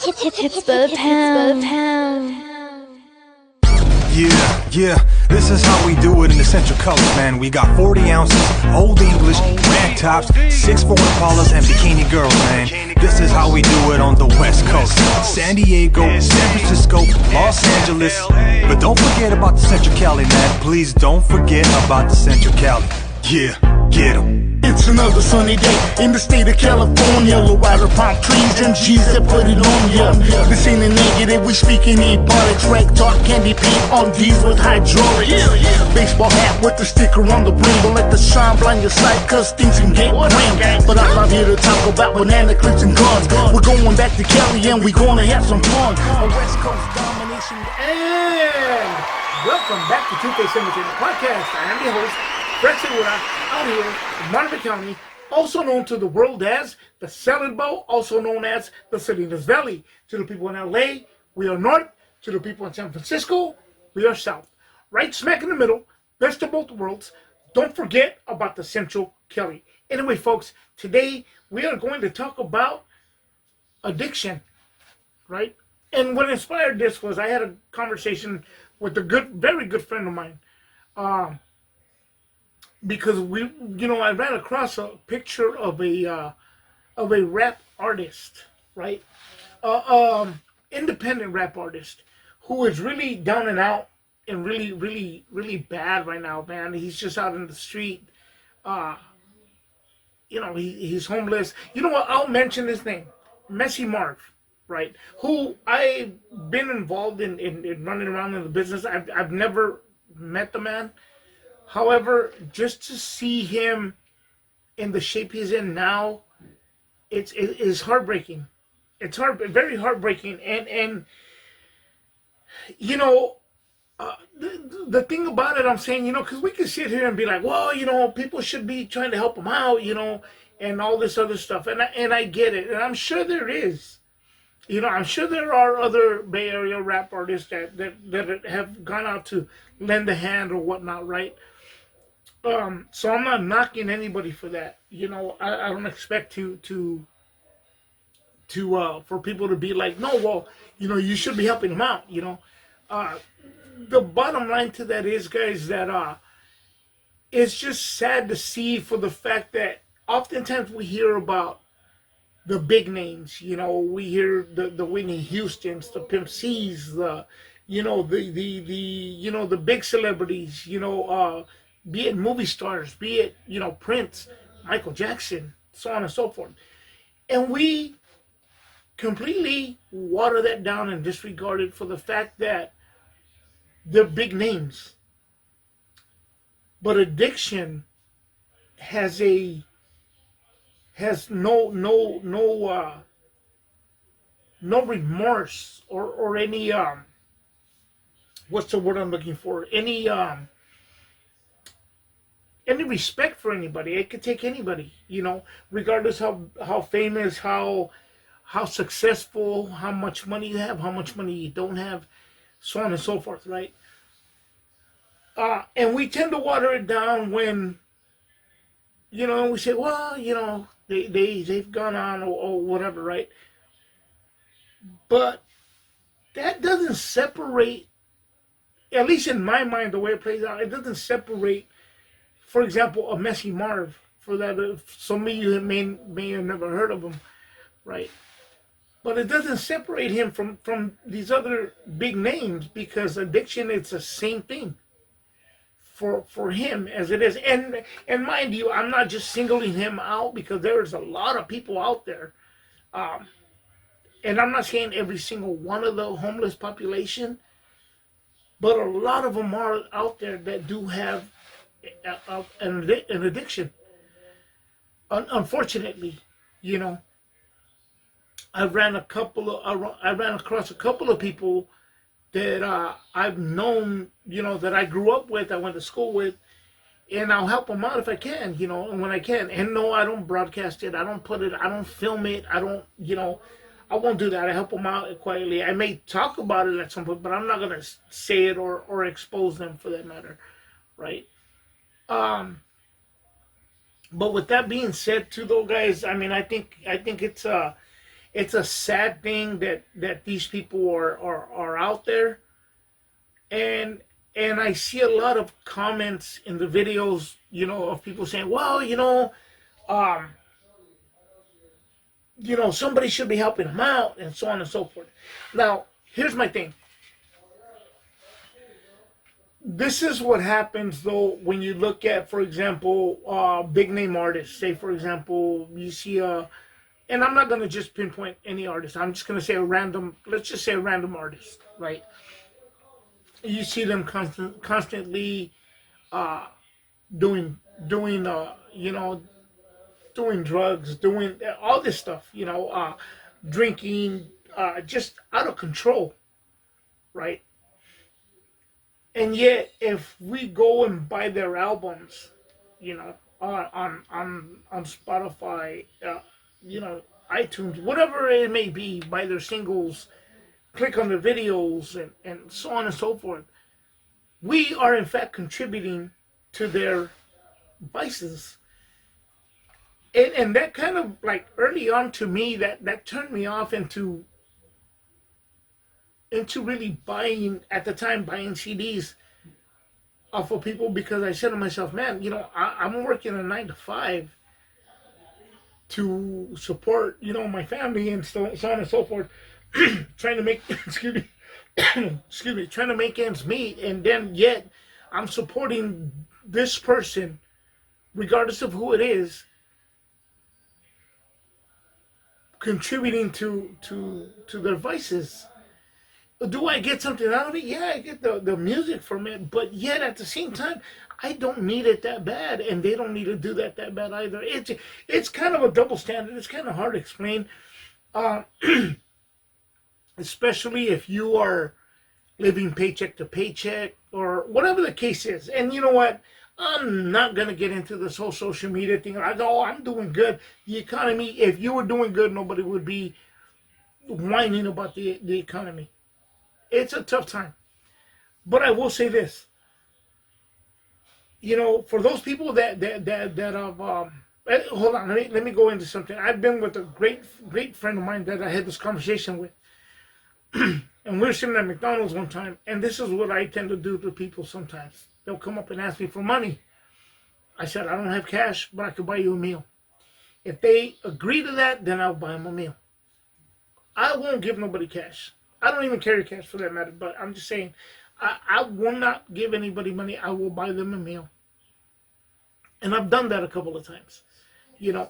Hits for the pound. Yeah, this is how we do it in the Central Coast, man. We got 40 ounces, Old English, rag tops, 6'4" Impalas, and bikini girls, man. This is how we do it on the West Coast. San Diego, San Francisco, Los Angeles. But don't forget about the Central Cali, man. Please don't forget about the Central Cali. Yeah, get 'em. It's another sunny day in the state of California. Low rider palm trees and G's that put it on ya. This ain't a negative, we speaking ebonics. Rank talk, candy paint on D's with hydraulics. Baseball hat with the sticker on the brim. Don't let the sun blind your sight, cause things can get grim. But I'm not here to talk about banana clips and guns. We're going back to Cali and we're gonna have some fun. A West Coast domination. And welcome back to 2K Cemetery Podcast. I am your host, Brett Segura, out here in Monterey County, also known to the world as the Salad Bowl, also known as the Salinas Valley. To the people in LA, we are north. To the people in San Francisco, we are south. Right smack in the middle, best of both worlds. Don't forget about the Central Cali. Anyway, folks, today we are going to talk about addiction, right? And what inspired this was I had a conversation with a very good friend of mine. Because I ran across a picture of a rap artist, right? Independent rap artist who is really down and out and really, really, really bad right now, man. He's just out in the street. He's homeless. You know what? I'll mention his name, Messy Marv, right? Who I've been involved in running around in the business. I've never met the man. However, just to see him in the shape he's in now, it's heartbreaking. It's very heartbreaking. And the thing about it, I'm saying, because we can sit here and be like, well, people should be trying to help him out, and all this other stuff. And I get it. And I'm sure there is. I'm sure there are other Bay Area rap artists that have gone out to lend a hand or whatnot, right? So I'm not knocking anybody for that. I don't expect to for people to be like, no, well, you should be helping them out. The bottom line to that is, guys, that it's just sad to see for the fact that oftentimes we hear about the big names. We hear the Whitney Houstons, the Pimp C's, the big celebrities. Be it movie stars, be it, Prince, Michael Jackson, so on and so forth. And we completely water that down and disregard it for the fact that they're big names. But addiction has no remorse or any what's the word I'm looking for? Any respect for anybody. It could take anybody, regardless how famous, how successful, how much money you have, how much money you don't have, so on and so forth, right? And we tend to water it down when, we say, well, they've gone on or whatever, right? But that doesn't separate, at least in my mind, the way it plays out, it doesn't separate, for example, a Messy Marv, for that, some of you may have never heard of him, right? But it doesn't separate him from these other big names, because addiction, it's the same thing for him as it is. And mind you, I'm not just singling him out, because there's a lot of people out there. And I'm not saying every single one of the homeless population, but a lot of them are out there that do have an addiction. Unfortunately, I ran across a couple of people that I've known, that I grew up with, I went to school with, and I'll help them out if I can, and when I can. And no, I don't broadcast it, I don't put it, I don't film it, I don't, I won't do that. I help them out quietly. I may talk about it at some point, but I'm not gonna say it or expose them, for that matter, right? But with that being said, too, though, guys, I mean, I think it's it's a sad thing that these people are out there, and I see a lot of comments in the videos, of people saying, well, um, somebody should be helping them out, and so on and so forth. Now, here's my thing. This is what happens, though, when you look at, for example, big name artists. Say, for example, you see and I'm not going to just pinpoint any artist. I'm just going to say let's just say a random artist, right? You see them constantly doing doing drugs, doing all this stuff, drinking, just out of control, right? And yet, if we go and buy their albums, on Spotify, iTunes, whatever it may be, buy their singles, click on their videos, and so on and so forth, we are in fact contributing to their vices. And that kind of, like, early on, to me, that turned me off into really buying CDs off of people, because I said to myself, man, I'm working a 9 to 5 to support, my family and so on and so forth, trying to make, excuse me, trying to make ends meet, and then yet I'm supporting this person, regardless of who it is, contributing to their vices. Do I get something out of it? Yeah, I get the music from it, but yet at the same time, I don't need it that bad, and they don't need to do that bad either. It's kind of a double standard. It's kind of hard to explain, especially if you are living paycheck to paycheck or whatever the case is. And you know what? I'm not going to get into this whole social media thing. I go, oh, I'm doing good. The economy, if you were doing good, nobody would be whining about the economy. It's a tough time. But I will say this. For those people that have, hold on, let me go into something. I've been with a great friend of mine that I had this conversation with. And we were sitting at McDonald's one time, and this is what I tend to do to people sometimes. They'll come up and ask me for money. I said, I don't have cash, but I could buy you a meal. If they agree to that, then I'll buy them a meal. I won't give nobody cash. I don't even carry cash for that matter, but I'm just saying, I will not give anybody money. I will buy them a meal. And I've done that a couple of times.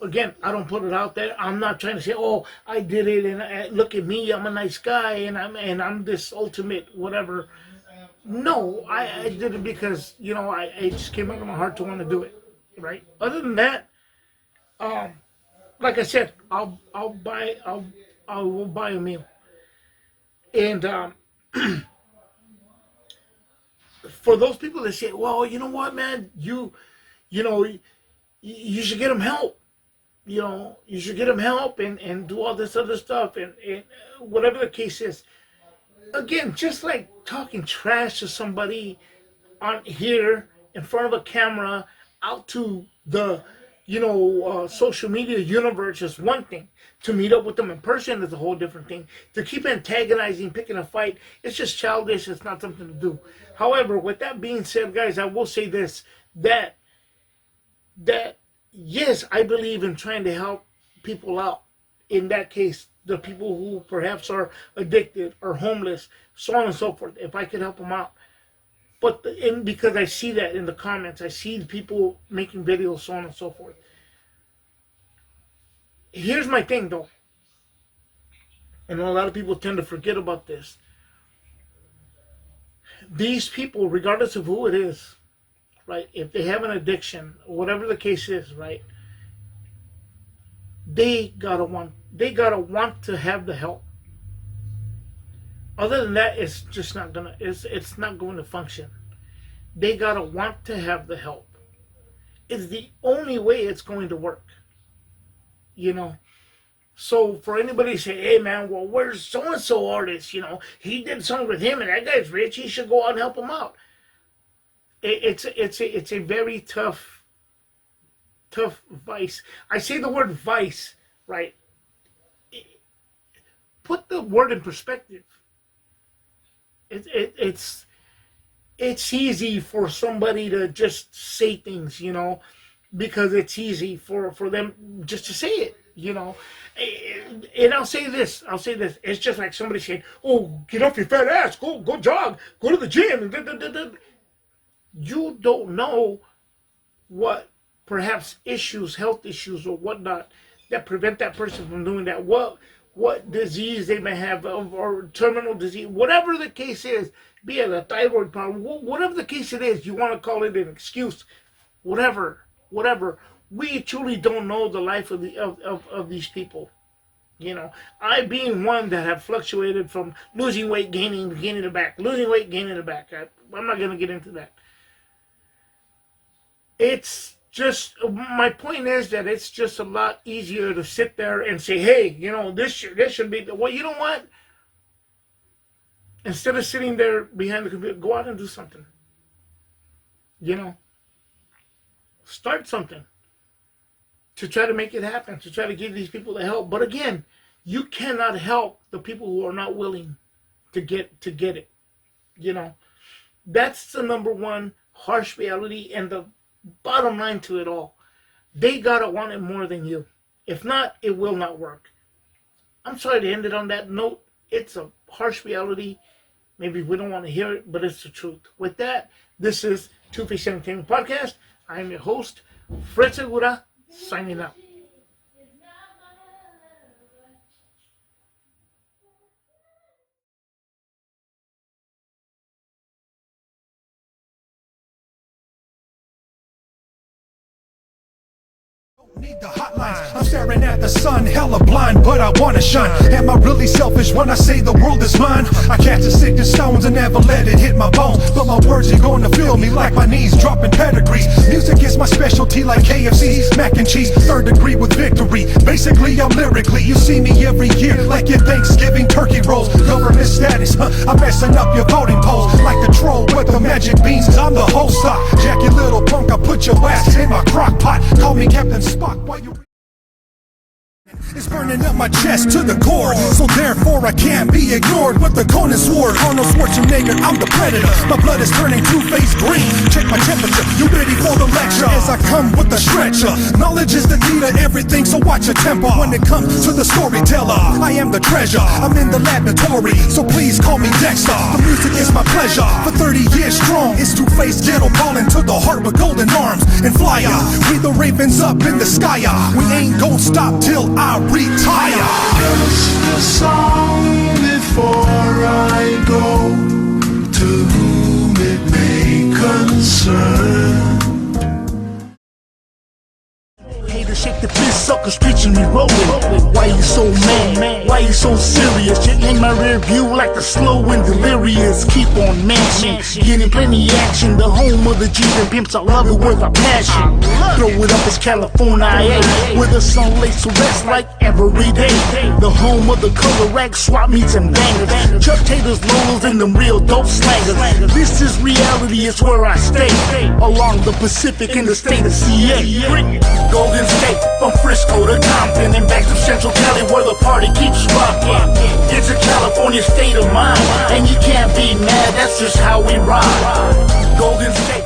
Again, I don't put it out there. I'm not trying to say, oh, I did it, and look at me, I'm a nice guy, and I'm this ultimate whatever. No, I did it because, it just came out of my heart to want to do it, right? Other than that, like I said, I will buy a meal. And for those people that say, well, you know what, man, you should get them help. You should get them help and do all this other stuff and whatever the case is. Again, just like talking trash to somebody on here in front of a camera out to the social media universe is one thing. To meet up with them in person is a whole different thing. To keep antagonizing, picking a fight, it's just childish. It's not something to do. However, with that being said, guys, I will say this, that yes, I believe in trying to help people out. In that case, the people who perhaps are addicted or homeless, so on and so forth, if I could help them out. But because I see that in the comments, I see people making videos, so on and so forth. Here's my thing, though. And a lot of people tend to forget about this. These people, regardless of who it is, right, if they have an addiction, whatever the case is, right, they gotta want to have the help. Other than that, it's just not gonna, it's not going to function. They gotta want to have the help. It's the only way it's going to work. So for anybody to say, hey man, well, where's so-and-so artist? He did something with him and that guy's rich, he should go out and help him out. It's a very tough vice. I say the word vice, right? put the word in perspective. It's easy for somebody to just say things, you know, because it's easy for them just to say it, you know. And I'll say this. It's just like somebody saying, "Oh, get off your fat ass, go jog, go to the gym." You don't know what perhaps issues, health issues or whatnot, that prevent that person from doing that. What disease they may have, or terminal disease, whatever the case is, be it a thyroid problem, whatever the case it is, you want to call it an excuse, whatever. We truly don't know the life of these people. You know, I being one that have fluctuated from losing weight, gaining it back, losing weight, gaining it back. I'm not going to get into that. It's just, my point is that it's just a lot easier to sit there and say, hey, you know, this should be, well, you know what? Instead of sitting there behind the computer, go out and do something. You know, start something to try to make it happen, to try to give these people the help. But again, you cannot help the people who are not willing to get it. You know, that's the number one harsh reality and the bottom line to it all. They gotta want it more than you. If not, it will not work. I'm sorry to end it on that note. It's a harsh reality. Maybe we don't want to hear it, but it's the truth. With that, this is Two-Face Entertainment Podcast. I am your host, Fred Segura, signing out. Need the hotlines. I'm staring at the sun, hella blind, but I wanna shine. Am I really selfish when I say the world is mine? I catch a sick in stones and never let it hit my bones, but my words ain't gonna feel me like my knees dropping pedigrees. Music is my specialty like KFC, mac and cheese, third degree with victory. Basically I'm lyrically, you see me every year like in Thanksgiving turkey rolls. Government status, I'm messing up your voting polls like the troll with the magic beans. I'm the whole stock, Jack, you little punk, I put your ass in my crock pot. Call me Captain Spock. Why you? It's burning up my chest to the core, so therefore I can't be ignored. With the Conan sword, Arnold Schwarzenegger, I'm the predator. My blood is turning two-face green. Check my temperature, you ready for the lecture? As I come with the stretcher, knowledge is the key to everything, so watch your temper. When it comes to the storyteller, I am the treasure. I'm in the laboratory, so please call me Dexter. The music is my pleasure. For 30 years strong, it's Two-Face ghetto ballin' to the heart with golden arms and flyer. We the ravens up in the sky. We ain't gon' stop till I retire. Just a song before I go, to whom it may concern. Haters shake the fist, suckers preaching me rolling. Why you so mad? Why you so serious? You in my rear view like the slow and delirious. Keep on mashing, getting plenty action. The home of the G's and pimps, I love it with a passion. Throw it up, it's California, where the sun lays to rest like every day. The home of the color rack, swap meets and bangers. Chuck Taylor's, Lolos, and them real dope slangers. This is reality, it's where I stay. Along the Pacific in the state of CA. Golden State, from Frisco to Compton and back to Central Cali where the party keeps rocking. It's a California state of mind, and you can't be mad, that's just how we ride. Golden State.